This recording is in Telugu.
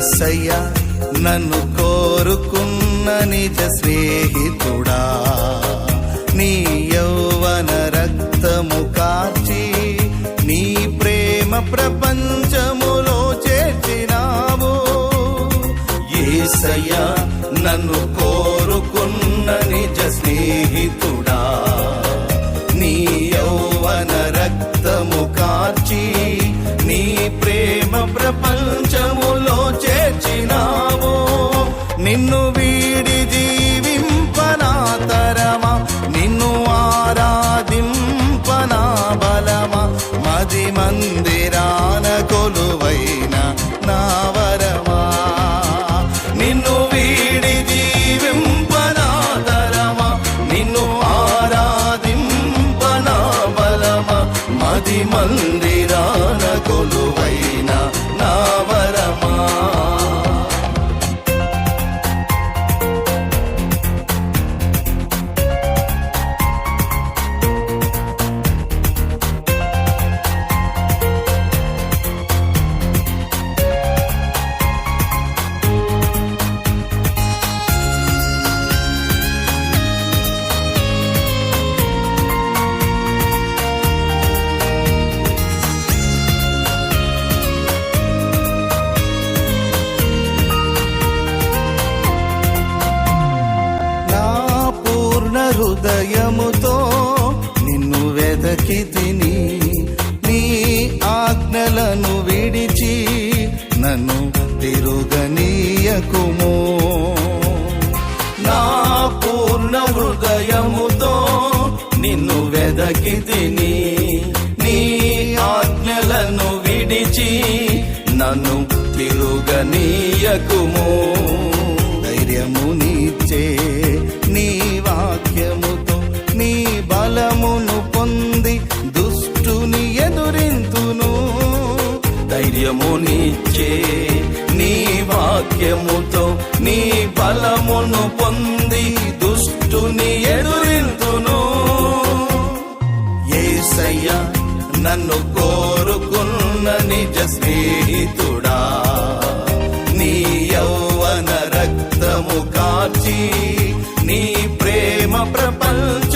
యేసయ్యా నన్ను కోరుకున్న నిజ స్నేహితుడా, నీ యౌవన రక్తము కార్చి నీ ప్రేమ ప్రపంచములో చేర్చినావు. యేసయ్యా నన్ను కోరుకున్న నిజ స్నేహితుడా, నీ యౌవన రక్తము కార్చి నీ ప్రేమ ప్రపంచములో చేర్చినావు. నిన్ను వీడి జీవింపనా తరమా, నిన్ను ఆరాధింపనా బలమా, మది మందిరాన కొలువైన నా వరమా. నిన్ను వీడి జీవింపనా తరమా, నిన్ను ఆరాధింపనా బలమా, మది మందిరాన కొలువైన నా వరమా. హృదయముతో నిన్ను వెదకి తిని, నీ ఆజ్ఞలను విడిచి నన్ను తిరుగనీయకుము. నా పూర్ణ హృదయముతో నిన్ను వెదకి తిని, నీ ఆజ్ఞలను విడిచి నన్ను తిరుగనీయకుము. ధైర్యమునిచ్చే నీ వాక్యముతో నీ బలమును పొంది దుష్టుని ఎదురింతును. ధైర్యమునిచ్చే నీ వాక్యముతో నీ బలమును పొంది దుష్టుని ఎదురింతును. యేసయ్యా నన్ను కోరుకున్న నిజ స్నేహితుడా, నీ యౌవన రక్తము కార్చి నీ ప్రేమ ప్రపంచ